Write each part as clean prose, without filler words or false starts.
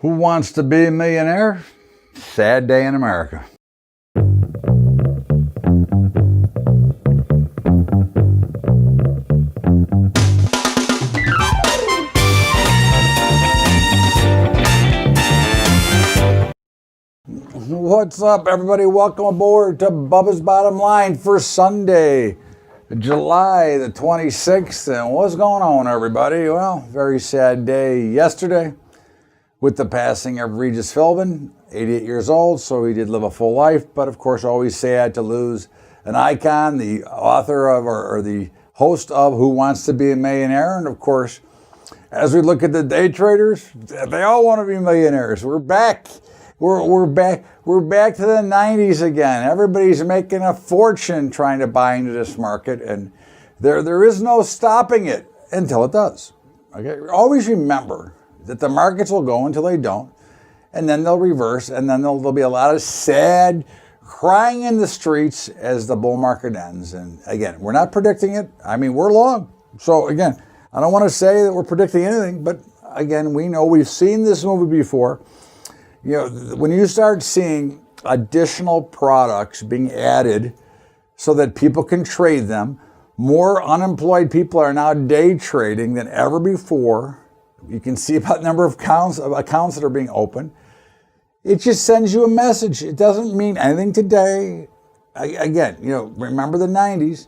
Who wants to be a millionaire? Sad day in America. What's up, everybody? Welcome aboard to Bubba's Bottom Line for Sunday, July the 26th. And what's going on, everybody? Well, very sad day yesterday with the passing of Regis Philbin, 88 years old, so he did live a full life, but of course always sad to lose an icon, the author of or the host of Who Wants to Be a Millionaire. And of course, as we look at the day traders, they all want to be millionaires. We're back. We're back to the 90s again. Everybody's making a fortune trying to buy into this market, and there is no stopping it until it does. Okay? Always remember that the markets will go until they don't, and then they'll reverse, and then there'll be a lot of sad crying in the streets as the bull market ends. And again, we're not predicting it. I mean, we're long. So again, I don't want to say that we're predicting anything, but again, we know we've seen this movie before. You know, when you start seeing additional products being added so that people can trade them, more unemployed people are now day trading than ever before. You can see about the number of accounts that are being opened. It just sends you a message. It doesn't mean anything today. Again, you know, remember the 90s.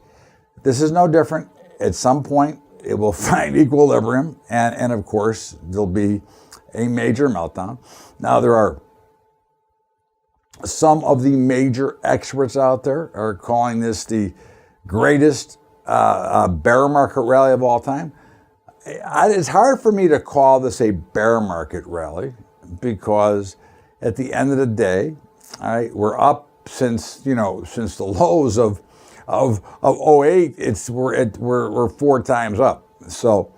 This is no different. At some point, it will find equilibrium, and of course, there'll be a major meltdown. Now, there are some of the major experts out there are calling this the greatest bear market rally of all time. It's hard for me to call this a bear market rally because at the end of the day, all right, we're up since the lows of 08. We're four times up. So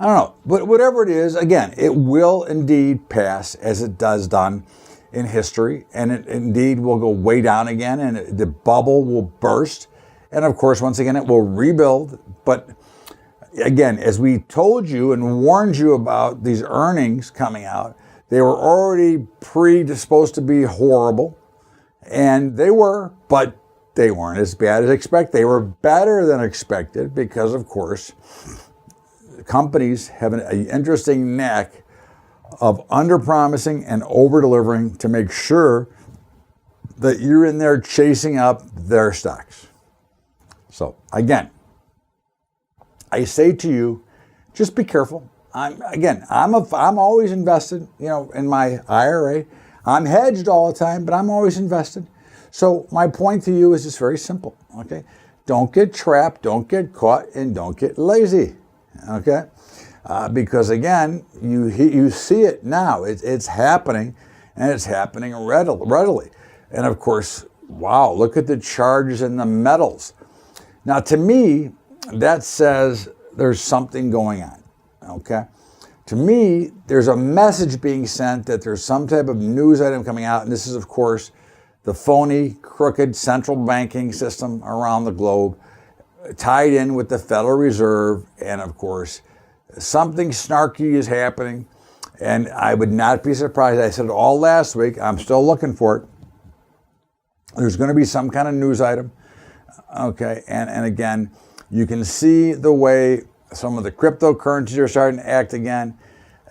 I don't know, but whatever it is, again, it will indeed pass as it does done in history, and it indeed will go way down again, and the bubble will burst, and of course, once again, it will rebuild. But again, as we told you and warned you about these earnings coming out, they were already predisposed to be horrible, and they were, but they weren't as bad as expected. They were better than expected because, of course, companies have an interesting knack of under-promising and over-delivering to make sure that you're in there chasing up their stocks. So again, I say to you, just be careful. I'm always invested, in my IRA. I'm hedged all the time, but I'm always invested. So my point to you is just very simple. Okay, don't get trapped, don't get caught, and don't get lazy. Okay, because again, you see it now. It's happening, and it's happening readily. And of course, wow, look at the charges in the metals. Now, to me, that says there's something going on. Okay, to me, there's a message being sent that there's some type of news item coming out, and this is, of course, the phony, crooked central banking system around the globe, tied in with the Federal Reserve, and of course, something snarky is happening, and I would not be surprised. I said it all last week. I'm still looking for it. There's going to be some kind of news item, okay? And again, you can see the way some of the cryptocurrencies are starting to act again,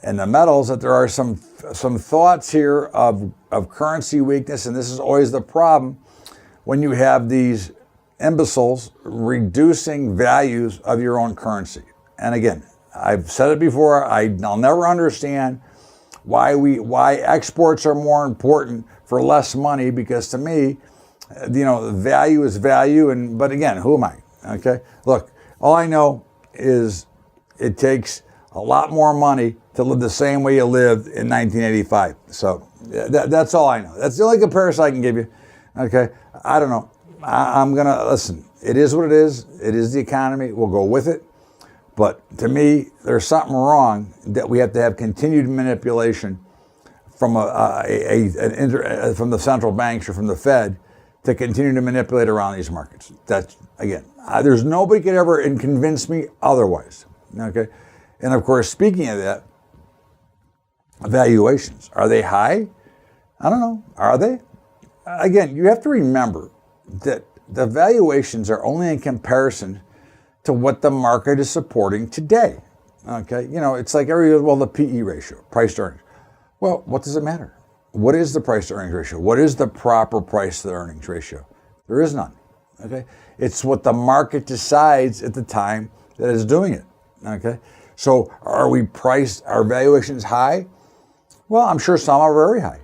and the metals, that there are some thoughts here of currency weakness, and this is always the problem when you have these imbeciles reducing values of your own currency. And again, I've said it before, I'll never understand why exports are more important for less money, because to me, value is value. But again, who am I? Okay, look, all I know is it takes a lot more money to live the same way you lived in 1985. So that's all I know. That's the only comparison I can give you. Okay, I don't know. I'm going to listen. It is what it is. It is the economy. We'll go with it. But to me, there's something wrong that we have to have continued manipulation from from the central banks or from the Fed to continue to manipulate around these markets. That's, again, there's nobody could ever convince me otherwise. Okay, and of course, speaking of that, valuations. Are they high? I don't know. Are they? Again, you have to remember that the valuations are only in comparison to what the market is supporting today. Okay, it's like the PE ratio, price to earnings. Well, what does it matter? What is the price to earnings ratio? What is the proper price to earnings ratio? There is none. Okay, it's what the market decides at the time that it's doing it. Okay, so are our valuations high? Well, I'm sure some are very high,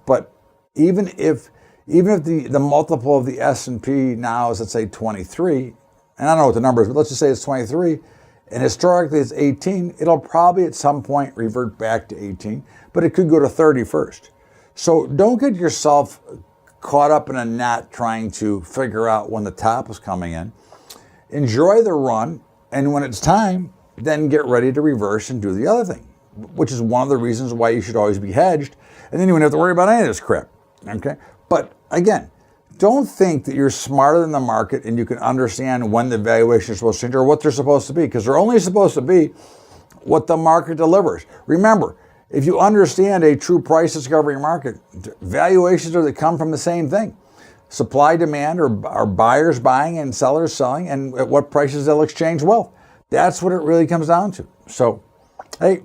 but even if the multiple of the S&P now is, let's say, 23, and I don't know what the number is, but let's just say it's 23, and historically it's 18, it'll probably at some point revert back to 18, but it could go to 30 first. So don't get yourself caught up in a knot trying to figure out when the top is coming in. Enjoy the run, and when it's time, then get ready to reverse and do the other thing, which is one of the reasons why you should always be hedged, and then you won't have to worry about any of this crap. Okay? But again, don't think that you're smarter than the market and you can understand when the valuation is supposed to change or what they're supposed to be, because they're only supposed to be what the market delivers. Remember, if you understand a true price discovery market, valuations are that come from the same thing. Supply, demand, or buyers buying and sellers selling, and at what prices they'll exchange wealth. That's what it really comes down to. So, hey,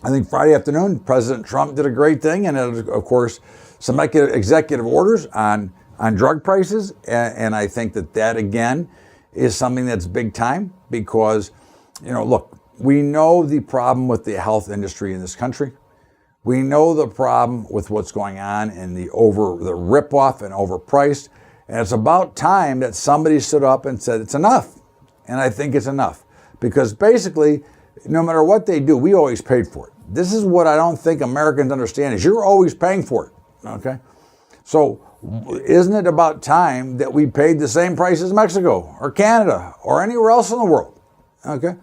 I think Friday afternoon, President Trump did a great thing, and of course, some executive orders on drug prices, and I think that again is something that's big time because, look, we know the problem with the health industry in this country. We know the problem with what's going on in the rip-off and overpriced, and it's about time that somebody stood up and said it's enough, and I think it's enough because basically, no matter what they do, we always paid for it. This is what I don't think Americans understand is you're always paying for it. Okay, so isn't it about time that we paid the same price as Mexico or Canada or anywhere else in the world? Okay,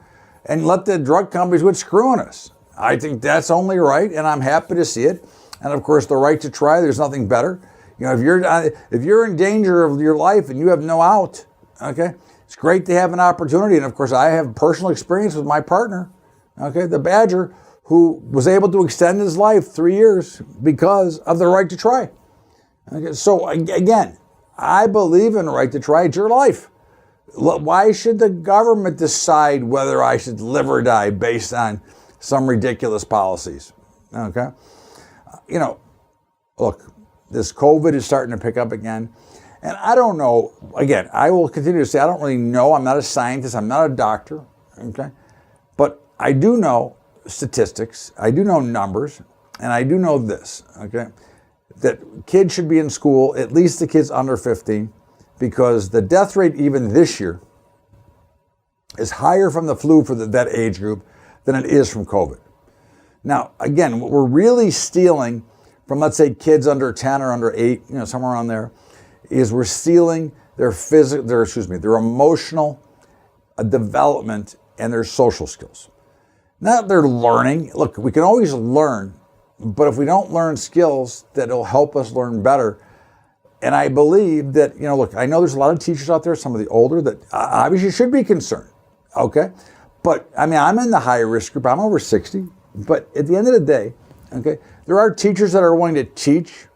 and let the drug companies quit screwing us. I think that's only right, and I'm happy to see it. And of course, the right to try. There's nothing better. If you're in danger of your life and you have no out, okay, it's great to have an opportunity. And of course, I have personal experience with my partner, okay, the Badger, who was able to extend his life 3 years because of the right to try. Okay, so again, I believe in the right to try. It's your life. Why should the government decide whether I should live or die based on some ridiculous policies? Okay, look, this COVID is starting to pick up again. And I don't know, again, I will continue to say I don't really know. I'm not a scientist. I'm not a doctor. Okay, but I do know statistics, I do know numbers, and I do know this, okay, that kids should be in school, at least the kids under 15, because the death rate even this year is higher from the flu for that age group than it is from COVID. Now, again, what we're really stealing from, let's say, kids under 10 or under 8, somewhere around there, is we're stealing their emotional development and their social skills. Not their learning. Look, we can always learn, but if we don't learn skills that'll help us learn better, and I believe that, look, I know there's a lot of teachers out there, some of the older, that obviously should be concerned, okay? But, I'm in the high risk group. I'm over 60. But at the end of the day, okay, there are teachers that are willing to teach,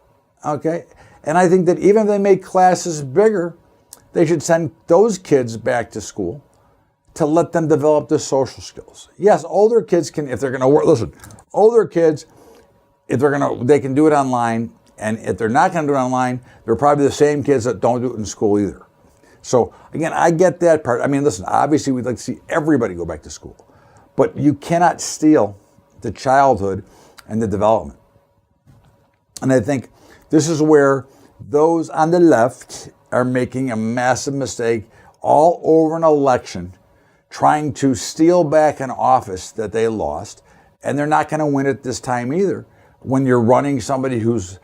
okay? And I think that even if they make classes bigger, they should send those kids back to school to let them develop their social skills. Yes, older kids can, if they're going to work, listen, older kids, they can do it online. And if they're not going to do it online, they're probably the same kids that don't do it in school either. So again, I get that part. Listen, obviously we'd like to see everybody go back to school, but you cannot steal the childhood and the development. And I think this is where those on the left are making a massive mistake all over an election, trying to steal back an office that they lost, and they're not going to win it this time either. When you're running somebody who's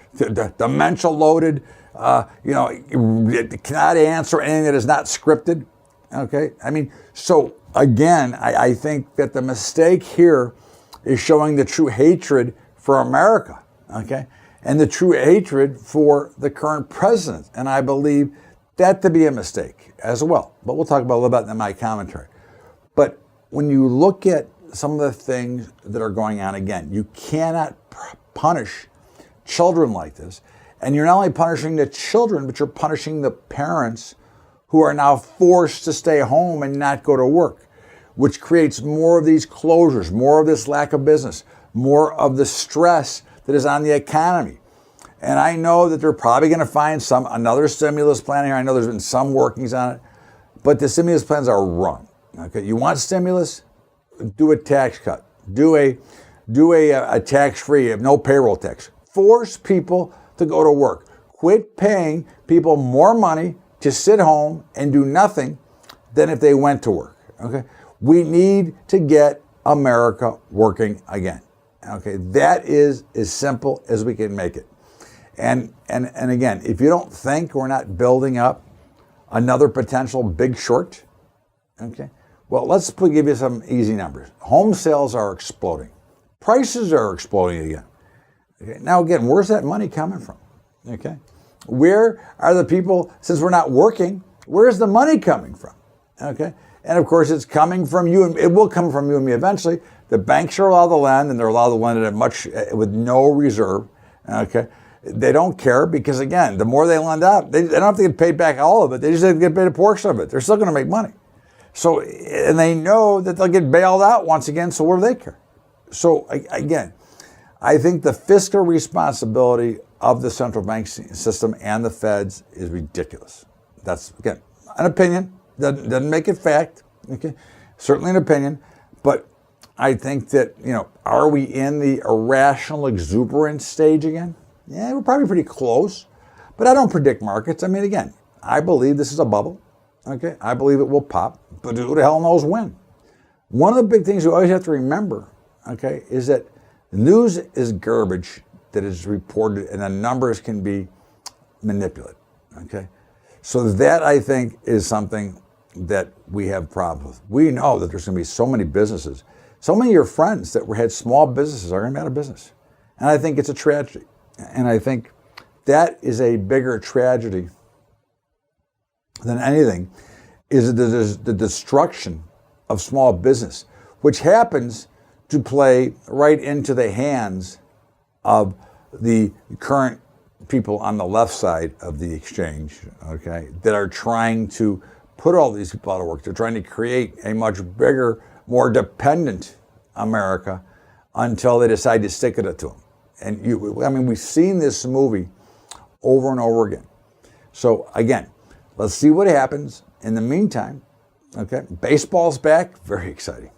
dementia loaded, cannot answer anything that is not scripted. Okay, so again, I think that the mistake here is showing the true hatred for America. Okay, and the true hatred for the current president, and I believe that to be a mistake as well. But we'll talk about a little bit in my commentary. But when you look at some of the things that are going on. Again, you cannot punish children like this. And you're not only punishing the children, but you're punishing the parents who are now forced to stay home and not go to work, which creates more of these closures, more of this lack of business, more of the stress that is on the economy. And I know that they're probably going to find another stimulus plan here. I know there's been some workings on it, but the stimulus plans are wrong. Okay, you want stimulus? Do a tax cut. Do a tax-free, no payroll tax. Force people to go to work. Quit paying people more money to sit home and do nothing than if they went to work. Okay, we need to get America working again. Okay, that is as simple as we can make it. And again, if you don't think we're not building up another potential big short, okay, well, let's give you some easy numbers. Home sales are exploding. Prices are exploding again. Okay, now again, where's that money coming from? Okay, where are the people, since we're not working, where's the money coming from? Okay, and of course it's coming from you, and it will come from you and me eventually. The banks are allowed to lend, and they're allowed to lend it with no reserve. Okay, they don't care because again, the more they lend out, they don't have to get paid back all of it. They just have to get paid a portion of it. They're still going to make money. So, and they know that they'll get bailed out once again. So what do they care? So again, I think the fiscal responsibility of the central bank system and the Feds is ridiculous. That's again an opinion. Doesn't make it fact. Okay, certainly an opinion, but I think that, are we in the irrational exuberance stage again? Yeah, we're probably pretty close, but I don't predict markets. I mean, again, I believe this is a bubble. Okay, I believe it will pop, but who the hell knows when? One of the big things you always have to remember, okay, is that news is garbage that is reported and the numbers can be manipulated. Okay, so that I think is something that we have problems with. We know that there's going to be so many businesses. So many of your friends that had small businesses are going to be out of business. And I think it's a tragedy. And I think that is a bigger tragedy than anything, is the destruction of small business, which happens to play right into the hands of the current people on the left side of the exchange, okay, that are trying to put all these people out of work. They're trying to create a much bigger, more dependent America until they decide to stick it to them. And we've seen this movie over and over again. So again, let's see what happens. In the meantime, okay, baseball's back. Very exciting.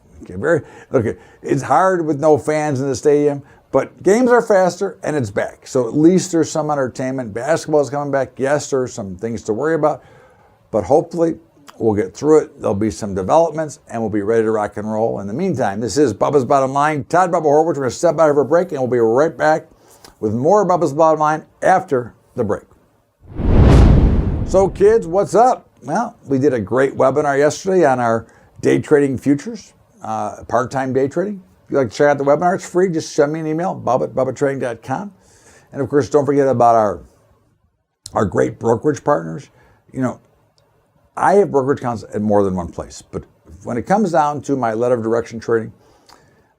Okay, it's hard with no fans in the stadium, but games are faster and it's back. So at least there's some entertainment. Basketball's coming back. Yes, there's some things to worry about, but hopefully we'll get through it. There'll be some developments and we'll be ready to rock and roll. In the meantime, this is Bubba's Bottom Line. Todd Bubba Horwitz. We're going to step out of a break and we'll be right back with more Bubba's Bottom Line after the break. So kids, what's up? Well, we did a great webinar yesterday on our day trading futures, part-time day trading. If you'd like to check out the webinar, it's free. Just send me an email, bubba@bubbatrading.com. And of course, don't forget about our great brokerage partners. I have brokerage accounts at more than one place, but when it comes down to my letter of direction trading,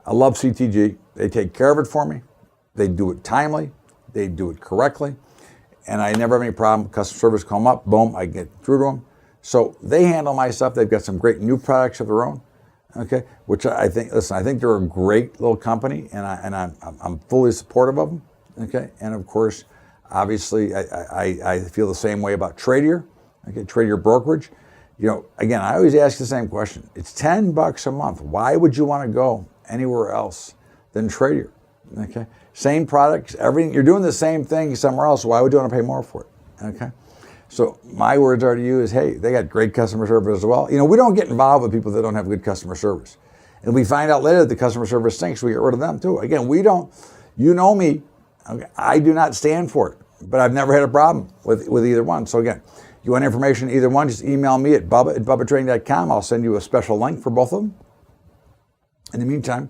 I love CTG. They take care of it for me. They do it timely. They do it correctly. And I never have any problem. Customer service come up, boom, I get through to them. So they handle my stuff. They've got some great new products of their own, okay, which I think they're a great little company, and I'm fully supportive of them, okay. And of course, obviously, I feel the same way about Tradier. Okay, Tradier brokerage. Again, I always ask the same question. It's $10 a month. Why would you want to go anywhere else than Tradier? Okay, same products, everything. You're doing the same thing somewhere else. Why would you want to pay more for it? Okay, so my words are to you is, hey, they got great customer service as well. We don't get involved with people that don't have good customer service, and we find out later that the customer service stinks. We get rid of them too. Again, we don't. You know me. Okay, I do not stand for it, but I've never had a problem with either one. So again, you want information on either one, just email me at bubba@bubbatrading.com. I'll send you a special link for both of them. In the meantime,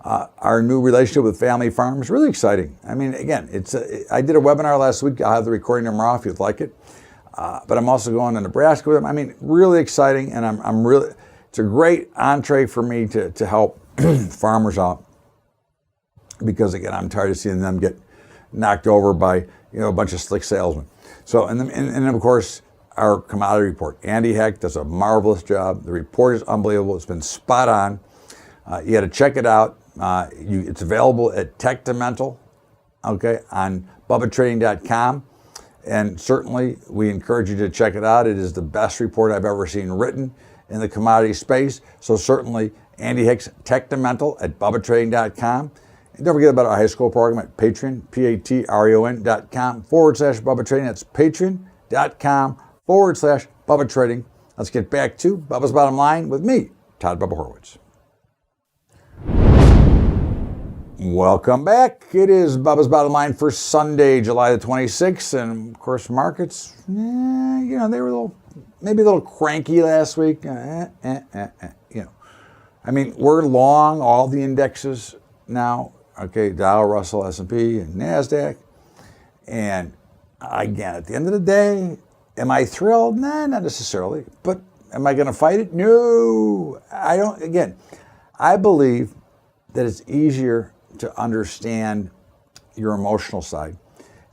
our new relationship with Family Farm is really exciting. I mean, again, I did a webinar last week. I'll have the recording tomorrow if you'd like it. But I'm also going to Nebraska with them. I mean, really exciting, and I'm really, it's a great entree for me to help farmers out because, again, I'm tired of seeing them get knocked over by a bunch of slick salesmen. So, and then of course, our commodity report. Andy Heck does a marvelous job. The report is unbelievable. It's been spot on. You got to check it out. It's available at Technimental, okay, on BubbaTrading.com. And certainly, we encourage you to check it out. It is the best report I've ever seen written in the commodity space. So certainly, Andy Heck's Technimental at BubbaTrading.com. And don't forget about our high school program at Patreon, patreon.com/Bubba Trading. That's patreon.com/Bubba Trading. Let's get back to Bubba's Bottom Line with me, Todd Bubba Horwitz. Welcome back. It is Bubba's Bottom Line for Sunday, July the 26th. And of course, markets, they were maybe a little cranky last week. I mean, we're long all the indexes now. Okay, Dow, Russell, S&P, and NASDAQ. And again, at the end of the day, am I thrilled? Nah, not necessarily. But am I going to fight it? No, I don't. Again, I believe that it's easier to understand your emotional side.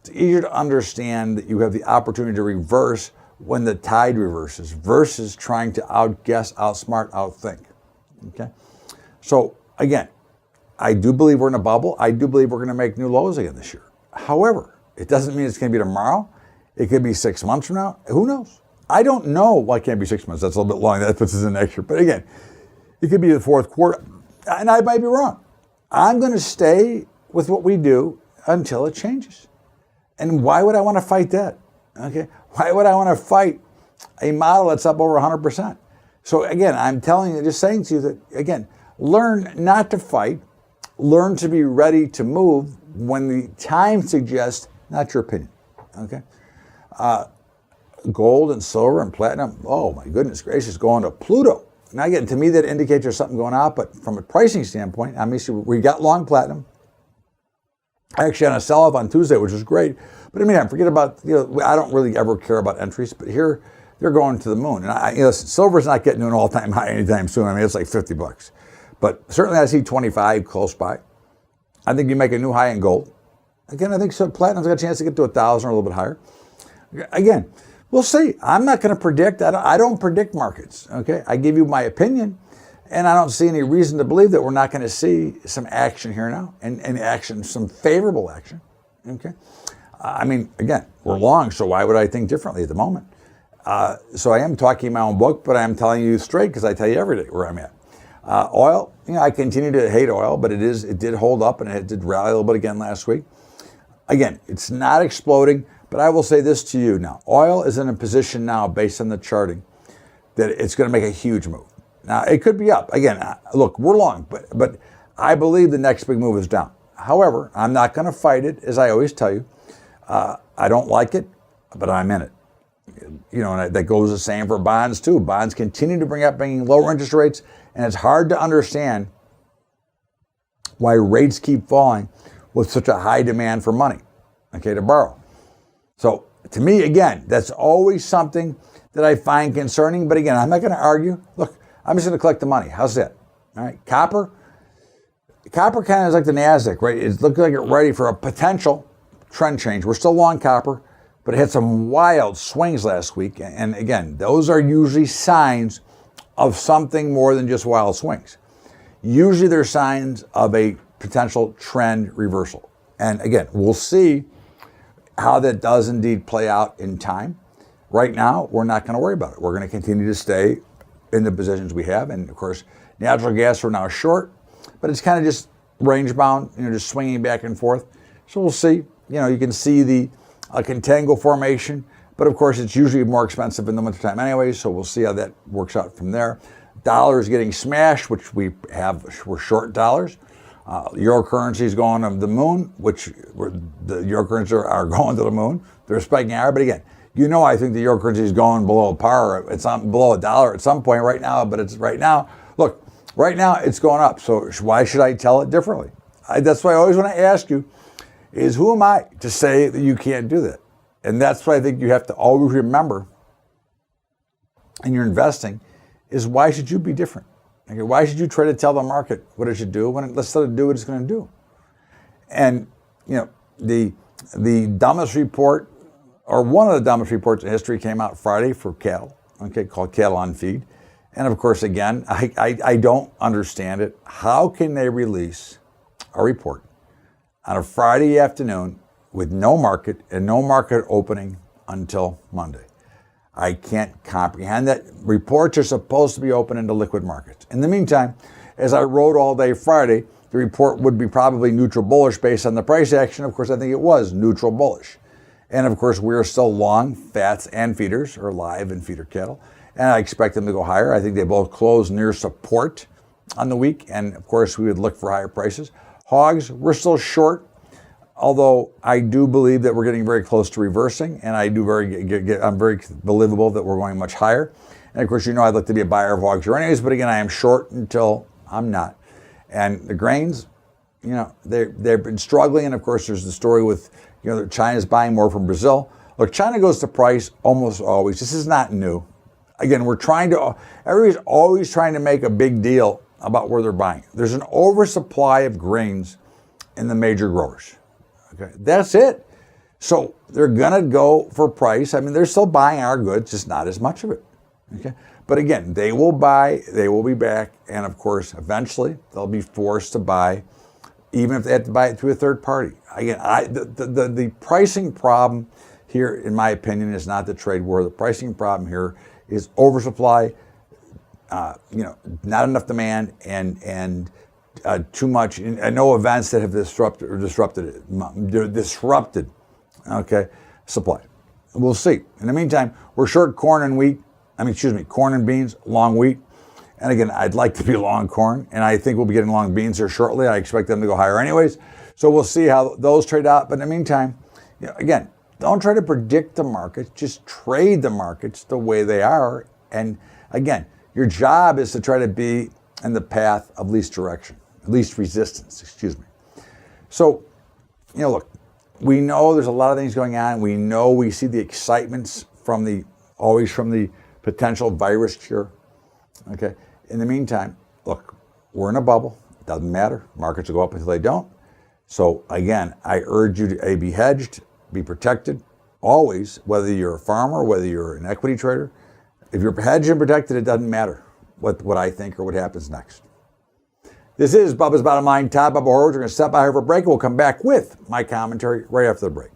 It's easier to understand that you have the opportunity to reverse when the tide reverses versus trying to outguess, outsmart, outthink. Okay? So again, I do believe we're in a bubble. I do believe we're going to make new lows again this year. However, it doesn't mean it's going to be tomorrow. It could be 6 months from now. Who knows? I don't know. Why can't it be 6 months? That's a little bit long. That puts us in next year. But again, it could be the fourth quarter. And I might be wrong. I'm going to stay with what we do until it changes. And why would I want to fight that? Okay. Why would I want to fight a model that's up over 100%? So again, I'm telling you, just saying to you that, again, learn not to fight. Learn to be ready to move when the time suggests, not your opinion, okay? Gold and silver and platinum, oh my goodness gracious, going to Pluto. Now again, to me that indicates there's something going on, but from a pricing standpoint, I mean, we got long platinum. I actually had a sell-off on Tuesday, which was great. But I mean, forget about, I don't really ever care about entries, but here they're going to the moon. And silver's not getting to an all-time high anytime soon. I mean, it's like $50. But certainly I see 25 close by. I think you make a new high in gold. Again, I think platinum's got a chance to get to 1,000 or a little bit higher. Again, we'll see. I'm not going to predict. I don't predict markets. Okay, I give you my opinion, and I don't see any reason to believe that we're not going to see some action here now, and action, some favorable action. Okay, I mean, again, we're long, so why would I think differently at the moment? So I am talking my own book, but I am telling you straight because I tell you every day where I'm at. Oil, I continue to hate oil, but it did hold up and it did rally a little bit again last week. Again, it's not exploding, but I will say this to you now. Oil is in a position now based on the charting that it's going to make a huge move. Now, it could be up. Again, look, we're long, but I believe the next big move is down. However, I'm not going to fight it, as I always tell you. I don't like it, but I'm in it. And that goes the same for bonds too. Bonds continue to bringing lower interest rates, and it's hard to understand why rates keep falling with such a high demand for money, okay, to borrow. So to me, again, that's always something that I find concerning. But again, I'm not going to argue. Look, I'm just going to collect the money. How's that? All right, copper kind of is like the NASDAQ, right? It looks like it's ready for a potential trend change. We're still long copper, but it had some wild swings last week. And again, those are usually signs of something more than just wild swings. Usually they're signs of a potential trend reversal. And again, we'll see how that does indeed play out in time. Right now, we're not going to worry about it. We're going to continue to stay in the positions we have. And of course, natural gas, we're now short, but it's kind of just range bound, just swinging back and forth. So we'll see. You can see the contango formation, but of course it's usually more expensive in the wintertime anyway, so we'll see how that works out from there. Dollar is getting smashed, which we're short dollars. Euro currency is going to the moon, the euro currencies are going to the moon. They're spiking higher, but again, I think the euro currency is going below par. It's below $1 at some point right now, but it's right now. Look, right now it's going up, so why should I tell it differently? That's why I always want to ask you, is who am I to say that you can't do that? And that's what I think you have to always remember in your investing is why should you be different? Okay, why should you try to tell the market what it should do when let's let it do what it's going to do? And the dumbest report, or one of the dumbest reports in history, came out Friday for cattle, okay, called Cattle on Feed. And of course, again, I don't understand it. How can they release a report on a Friday afternoon with no market and no market opening until Monday? I can't comprehend that. Reports are supposed to be open into liquid markets. In the meantime, as I wrote all day Friday, the report would be probably neutral bullish based on the price action. Of course, I think it was neutral bullish. And of course, we're still long fats and feeders, or live and feeder cattle. And I expect them to go higher. I think they both close near support on the week. And of course, we would look for higher prices. Hogs, we're still short, although I do believe that we're getting very close to reversing. And I'm very believable that we're going much higher. And of course, I'd like to be a buyer of hogs here anyways. But again, I am short until I'm not. And the grains, they've been struggling. And of course, there's the story with, China's buying more from Brazil. Look, China goes to price almost always. This is not new. Again, everybody's always trying to make a big deal about where they're buying. There's an oversupply of grains in the major growers. Okay, that's it. So they're gonna go for price. I mean, they're still buying our goods, just not as much of it. Okay, but again, they will buy, they will be back, and of course, eventually they'll be forced to buy, even if they have to buy it through a third party. Again, the pricing problem here, in my opinion, is not the trade war. The pricing problem here is oversupply, not enough demand, and too much. I know events that have disrupted, okay, supply. We'll see. In the meantime, we're short corn and beans, long wheat. And again, I'd like to be long corn, and I think we'll be getting long beans here shortly. I expect them to go higher anyways. So we'll see how those trade out. But in the meantime, again, don't try to predict the markets. Just trade the markets the way they are. And again, your job is to try to be in the path of least resistance, So, look, we know there's a lot of things going on. We see the excitements always from the potential virus cure. Okay. In the meantime, look, we're in a bubble. It doesn't matter. Markets will go up until they don't. So again, I urge you to be hedged, be protected, always, whether you're a farmer, whether you're an equity trader. If you're hedged and protected, it doesn't matter what I think or what happens next. This is Bubba's Bottom Line. Todd Bubba Horwitz. We're going to step by here for a break. We'll come back with my commentary right after the break.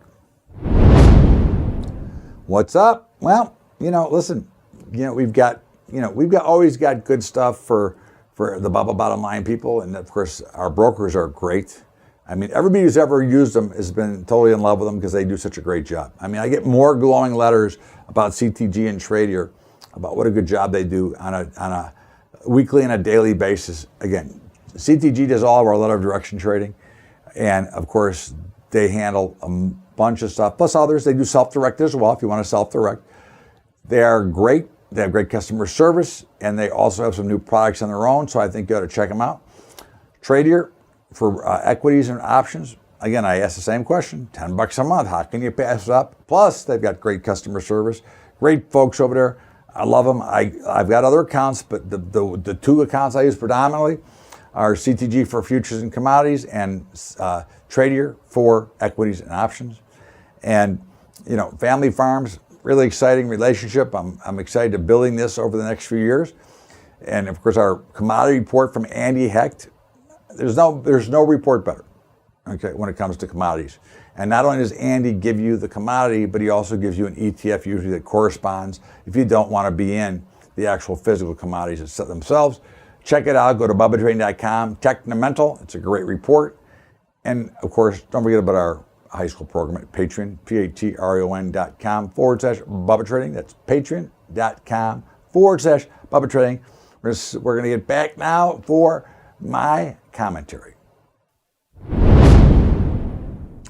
What's up? Well, listen, we've always got good stuff for the Bubba Bottom Line people. And of course, our brokers are great. I mean, everybody who's ever used them has been totally in love with them because they do such a great job. I mean, I get more glowing letters about CTG and Tradier about what a good job they do on a weekly and a daily basis. Again, CTG does all of our letter of direction trading. And of course, they handle a bunch of stuff, plus others. They do self-direct as well if you want to self-direct. They are great. They have great customer service, and they also have some new products on their own, so I think you ought to check them out. Tradier for equities and options. Again, I ask the same question, $10 a month. How can you pass it up? Plus, they've got great customer service, great folks over there. I love them. I've got other accounts, but the two accounts I use predominantly are CTG for futures and commodities and Tradier for equities and options. And, family farms, really exciting relationship. I'm excited to building this over the next few years. And of course, our commodity report from Andy Hecht, there's no report better, okay, when it comes to commodities. And not only does Andy give you the commodity, but he also gives you an ETF usually that corresponds if you don't want to be in the actual physical commodities themselves. Check it out. Go to BubbaTrading.com. Technomental. It's a great report. And of course, don't forget about our high school program at Patreon, patreon.com/Bubba Trading. That's patreon.com/Bubba Trading. We're going to get back now for my commentary.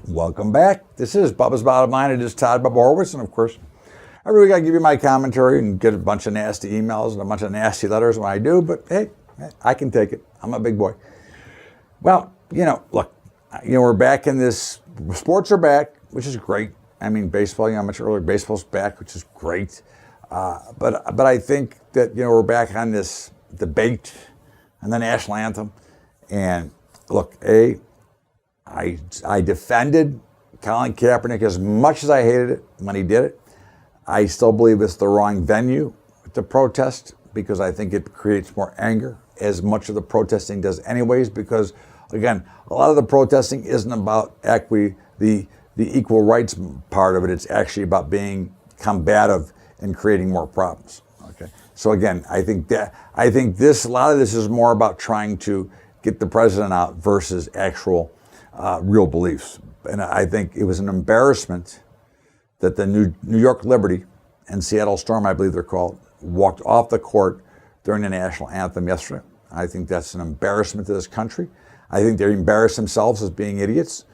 Welcome back. This is Bubba's Bottom Line. It is Todd Bubba Horwitz, and of course, every week I give you my commentary and get a bunch of nasty emails and a bunch of nasty letters when I do, but hey, I can take it. I'm a big boy. Well, look, we're back in this. Sports are back, which is great. I mean, baseball, I mentioned earlier, baseball's back, which is great. But I think that, we're back on this debate and the national anthem. And look, I defended Colin Kaepernick as much as I hated it when he did it. I still believe it's the wrong venue to protest because I think it creates more anger, as much of the protesting does anyways, because again, a lot of the protesting isn't about equity, the equal rights part of it. It's actually about being combative and creating more problems. Okay. So again, I think a lot of this is more about trying to get the president out versus actual real beliefs. And I think it was an embarrassment that the New York Liberty and Seattle Storm, I believe they're called, walked off the court during the national anthem yesterday. I think that's an embarrassment to this country. I think they embarrass themselves as being idiots.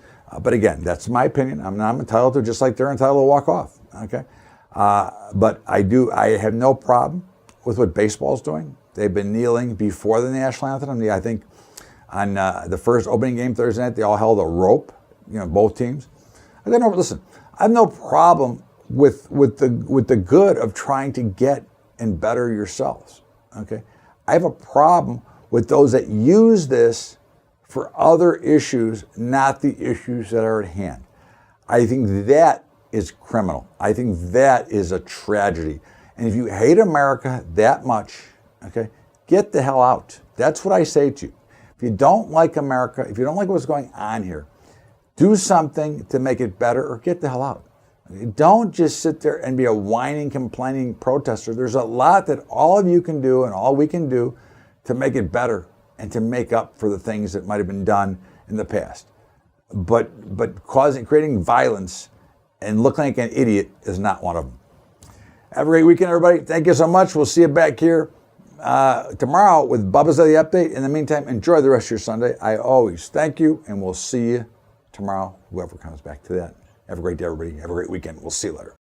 But again, that's my opinion. I'm entitled to, just like they're entitled to walk off. Okay. But I have no problem with what baseball's doing. They've been kneeling before the national anthem. I think on the first opening game Thursday night, they all held a rope, both teams. I have no problem with the good of trying to get and better yourselves. Okay. I have a problem with those that use this for other issues, not the issues that are at hand. I think that is criminal. I think that is a tragedy. And if you hate America that much, okay, get the hell out. That's what I say to you. If you don't like America, if you don't like what's going on here, do something to make it better or get the hell out. Don't just sit there and be a whining, complaining protester. There's a lot that all of you can do and all we can do to make it better and to make up for the things that might have been done in the past. But creating violence and looking like an idiot is not one of them. Have a great weekend, everybody. Thank you so much. We'll see you back here tomorrow with Bubba's Daily Update. In the meantime, enjoy the rest of your Sunday. I always thank you, and we'll see you tomorrow, whoever comes back to that. Have a great day, everybody. Have a great weekend. We'll see you later.